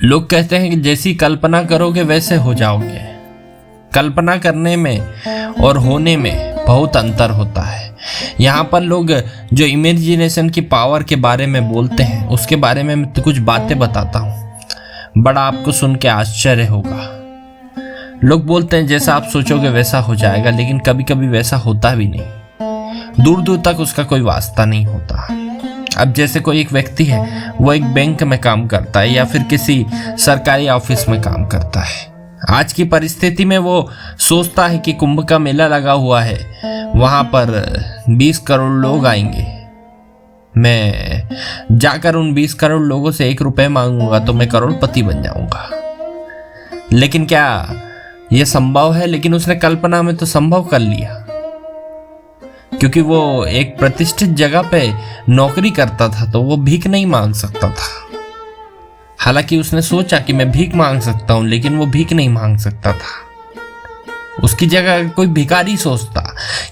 लोग कहते हैं कि जैसी कल्पना करोगे वैसे हो जाओगे। कल्पना करने में और होने में बहुत अंतर होता है। यहाँ पर लोग जो इमेजिनेशन की पावर के बारे में बोलते हैं उसके बारे में मैं कुछ बातें बताता हूँ, बड़ा आपको सुन के आश्चर्य होगा। लोग बोलते हैं जैसा आप सोचोगे वैसा हो जाएगा, लेकिन कभी कभी वैसा होता भी नहीं, दूर दूर तक उसका कोई वास्ता नहीं होता। अब जैसे कोई एक व्यक्ति है, वो एक बैंक में काम करता है या फिर किसी सरकारी ऑफिस में काम करता है। आज की परिस्थिति में वो सोचता है कि कुंभ का मेला लगा हुआ है, वहां पर 20 करोड़ लोग आएंगे, मैं जाकर उन 20 करोड़ लोगों से 1 रुपए मांगूंगा तो मैं करोड़पति बन जाऊंगा। लेकिन क्या यह संभव है? लेकिन उसने कल्पना में तो संभव कर लिया, क्योंकि वो एक प्रतिष्ठित जगह पे नौकरी करता था तो वो भीख नहीं मांग सकता था। हालांकि उसने सोचा कि मैं भीख मांग सकता हूं, लेकिन वो भीख नहीं मांग सकता था। उसकी जगह कोई भिखारी सोचता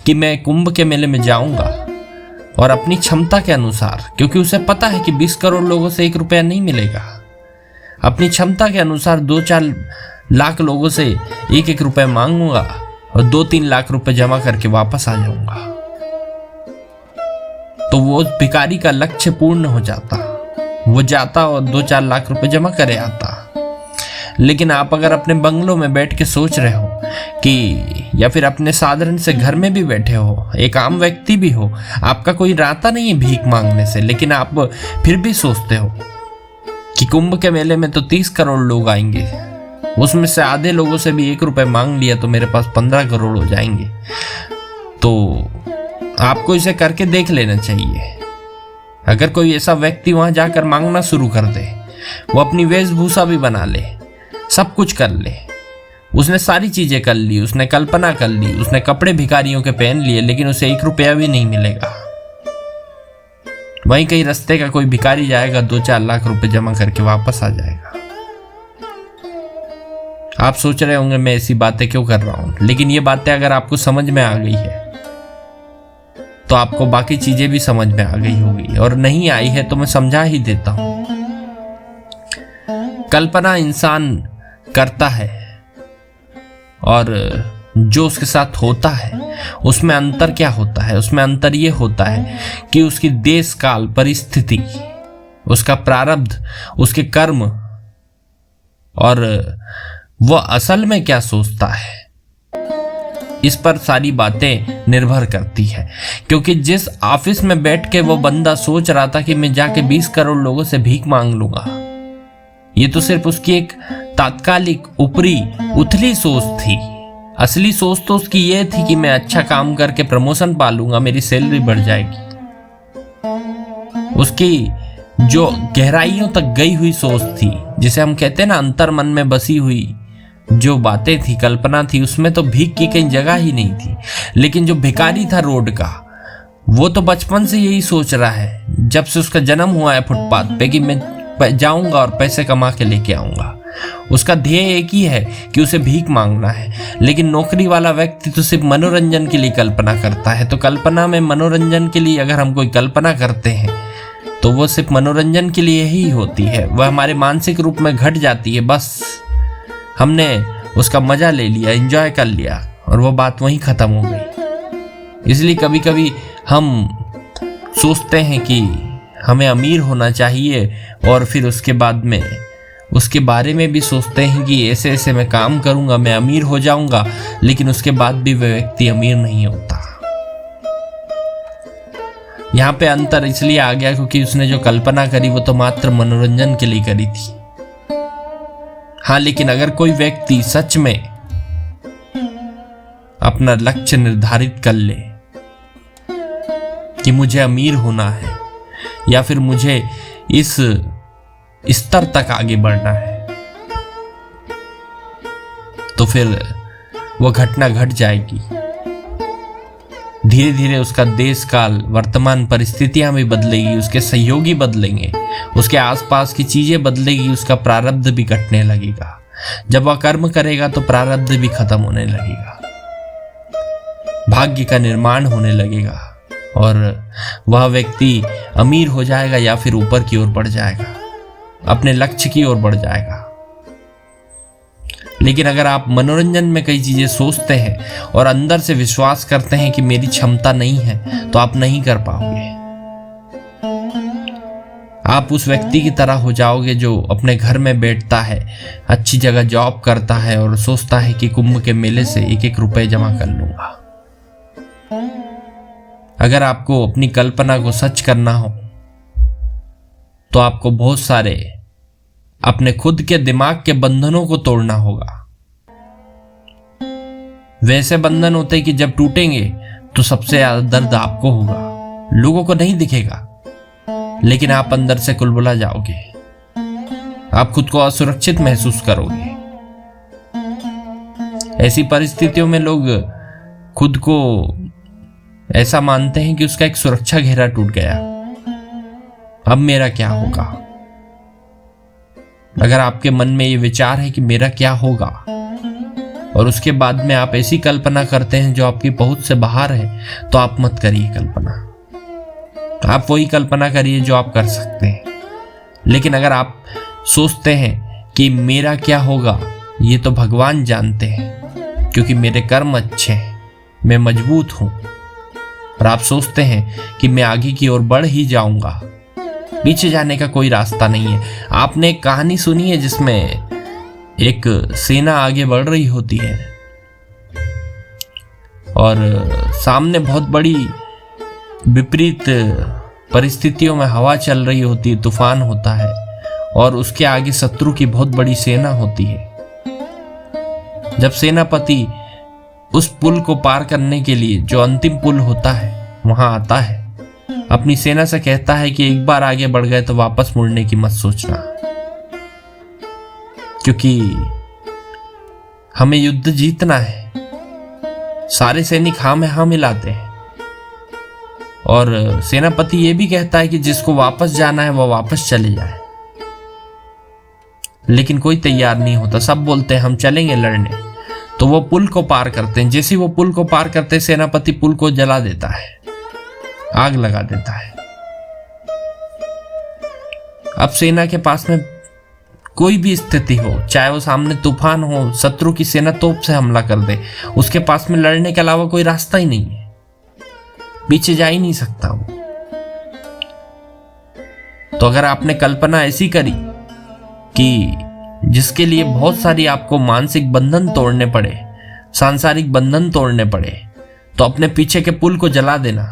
कि मैं कुंभ के मेले में जाऊंगा और अपनी क्षमता के अनुसार, क्योंकि उसे पता है कि 20 करोड़ लोगों से 1 रुपया नहीं मिलेगा, अपनी क्षमता के अनुसार 2-4 लाख लोगों से 1-1 रुपए मांगूंगा और 2-3 लाख रुपए जमा करके वापस आ जाऊंगा। तो वो भिखारी का लक्ष्य पूर्ण हो जाता, वो जाता और 2-4 लाख रुपए जमा करे आता। लेकिन आप अगर अपने बंगलों में बैठ के सोच रहे हो कि, या फिर अपने साधारण से घर में भी बैठे हो, एक आम व्यक्ति भी हो, आपका कोई नाता नहीं है भीख मांगने से, लेकिन आप फिर भी सोचते हो कि कुंभ के मेले में तो 30 करोड़ लोग आएंगे, उसमें से आधे लोगों से भी 1 रुपए मांग लिया तो मेरे पास 15 करोड़ हो जाएंगे। तो आपको इसे करके देख लेना चाहिए। अगर कोई ऐसा व्यक्ति वहां जाकर मांगना शुरू कर दे, वो अपनी वेशभूषा भी बना ले, सब कुछ कर ले, उसने सारी चीजें कर ली, उसने कल्पना कर ली, उसने कपड़े भिखारियों के पहन लिए, लेकिन उसे 1 रुपया भी नहीं मिलेगा। वहीं कहीं रास्ते का कोई भिखारी जाएगा, 2-4 लाख रुपए जमा करके वापस आ जाएगा। आप सोच रहे होंगे मैं ऐसी बातें क्यों कर रहा हूं, लेकिन ये बातें अगर आपको समझ में आ गई है तो आपको बाकी चीजें भी समझ में आ गई होगी, और नहीं आई है तो मैं समझा ही देता हूं। कल्पना इंसान करता है और जो उसके साथ होता है उसमें अंतर क्या होता है? उसमें अंतर ये होता है कि उसकी देश काल परिस्थिति, उसका प्रारब्ध, उसके कर्म, और वह असल में क्या सोचता है, इस पर सारी बातें निर्भर करती है। क्योंकि जिस ऑफिस में बैठ के वो बंदा सोच रहा था कि मैं जाके 20 करोड़ लोगों से भीख मांग लूंगा, ये तो सिर्फ उसकी एक तात्कालिक ऊपरी उथली सोच थी। असली सोच तो उसकी ये थी कि मैं अच्छा काम करके प्रमोशन पा लूंगा, मेरी सैलरी बढ़ जाएगी। उसकी जो गहराइयों तक गई हुई सोच थी, जिसे हम कहते हैं ना अंतर मन में बसी हुई जो बातें थी, कल्पना थी, उसमें तो भीख की कहीं जगह ही नहीं थी। लेकिन जो भिखारी था रोड का, वो तो बचपन से यही सोच रहा है, जब से उसका जन्म हुआ है फुटपाथ पे, कि मैं जाऊंगा और पैसे कमा के लेके आऊंगा। उसका ध्येय एक ही है कि उसे भीख मांगना है। लेकिन नौकरी वाला व्यक्ति तो सिर्फ मनोरंजन के लिए कल्पना करता है। तो कल्पना में मनोरंजन के लिए अगर हम कोई कल्पना करते हैं तो वो सिर्फ मनोरंजन के लिए ही होती है, वह हमारे मानसिक रूप में घट जाती है। बस हमने उसका मजा ले लिया, एंजॉय कर लिया, और वो बात वहीं खत्म हो गई। इसलिए कभी कभी हम सोचते हैं कि हमें अमीर होना चाहिए, और फिर उसके बाद में उसके बारे में भी सोचते हैं कि ऐसे ऐसे मैं काम करूंगा, मैं अमीर हो जाऊंगा, लेकिन उसके बाद भी वह व्यक्ति अमीर नहीं होता। यहाँ पे अंतर इसलिए आ गया क्योंकि उसने जो कल्पना करी वो तो मात्र मनोरंजन के लिए करी थी। हाँ, लेकिन अगर कोई व्यक्ति सच में अपना लक्ष्य निर्धारित कर ले कि मुझे अमीर होना है या फिर मुझे इस स्तर तक आगे बढ़ना है, तो फिर वह घटना घट जाएगी। धीरे धीरे उसका देश काल, वर्तमान परिस्थितियां भी बदलेगी, उसके सहयोगी बदलेंगे, उसके आसपास की चीजें बदलेगी, उसका प्रारब्ध भी घटने लगेगा। जब वह कर्म करेगा तो प्रारब्ध भी खत्म होने लगेगा, भाग्य का निर्माण होने लगेगा, और वह व्यक्ति अमीर हो जाएगा या फिर ऊपर की ओर बढ़ जाएगा, अपने लक्ष्य की ओर बढ़ जाएगा। लेकिन अगर आप मनोरंजन में कई चीजें सोचते हैं और अंदर से विश्वास करते हैं कि मेरी क्षमता नहीं है, तो आप नहीं कर पाओगे। आप उस व्यक्ति की तरह हो जाओगे जो अपने घर में बैठता है, अच्छी जगह जॉब करता है और सोचता है कि कुंभ के मेले से एक एक रुपए जमा कर लूंगा। अगर आपको अपनी कल्पना को सच करना हो तो आपको बहुत सारे अपने खुद के दिमाग के बंधनों को तोड़ना होगा। वैसे बंधन होते कि जब टूटेंगे तो सबसे ज्यादा दर्द आपको होगा, लोगों को नहीं दिखेगा, लेकिन आप अंदर से कुलबुला जाओगे। आप खुद को असुरक्षित महसूस करोगे। ऐसी परिस्थितियों में लोग खुद को ऐसा मानते हैं कि उसका एक सुरक्षा घेरा टूट गया, अब मेरा क्या होगा। अगर आपके मन में ये विचार है कि मेरा क्या होगा, और उसके बाद में आप ऐसी कल्पना करते हैं जो आपकी पहुंच से बाहर है, तो आप मत करिए कल्पना। आप वही कल्पना करिए जो आप कर सकते हैं। लेकिन अगर आप सोचते हैं कि मेरा क्या होगा, ये तो भगवान जानते हैं, क्योंकि मेरे कर्म अच्छे हैं, मैं मजबूत हूं, और आप सोचते हैं कि मैं आगे की ओर बढ़ ही जाऊंगा, पीछे जाने का कोई रास्ता नहीं है। आपने एक कहानी सुनी है जिसमें एक सेना आगे बढ़ रही होती है और सामने बहुत बड़ी विपरीत परिस्थितियों में हवा चल रही होती है, तूफान होता है, और उसके आगे शत्रु की बहुत बड़ी सेना होती है। जब सेनापति उस पुल को पार करने के लिए, जो अंतिम पुल होता है, वहां आता है, अपनी सेना से कहता है कि एक बार आगे बढ़ गए तो वापस मुड़ने की मत सोचना, क्योंकि हमें युद्ध जीतना है। सारे सैनिक हाँ में हाँ मिलाते हैं, और सेनापति ये भी कहता है कि जिसको वापस जाना है वह वापस चले जाए, लेकिन कोई तैयार नहीं होता। सब बोलते हैं हम चलेंगे लड़ने। तो वो पुल को पार करते हैं। जैसे वो पुल को पार करते हैं, सेनापति पुल को जला देता है, आग लगा देता है। अब सेना के पास में कोई भी स्थिति हो, चाहे वो सामने तूफान हो, शत्रु की सेना तोप से हमला कर दे, उसके पास में लड़ने के अलावा कोई रास्ता ही नहीं है, पीछे जा ही नहीं सकता वो। तो अगर आपने कल्पना ऐसी करी कि जिसके लिए बहुत सारी आपको मानसिक बंधन तोड़ने पड़े, सांसारिक बंधन तोड़ने पड़े, तो अपने पीछे के पुल को जला देना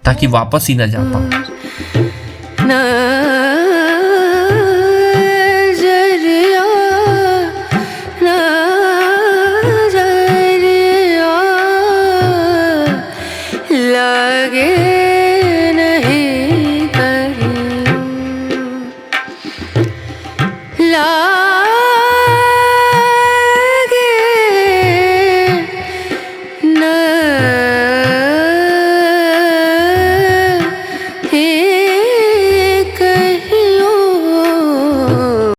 ताकि वापस ही ना जा पाओ। ला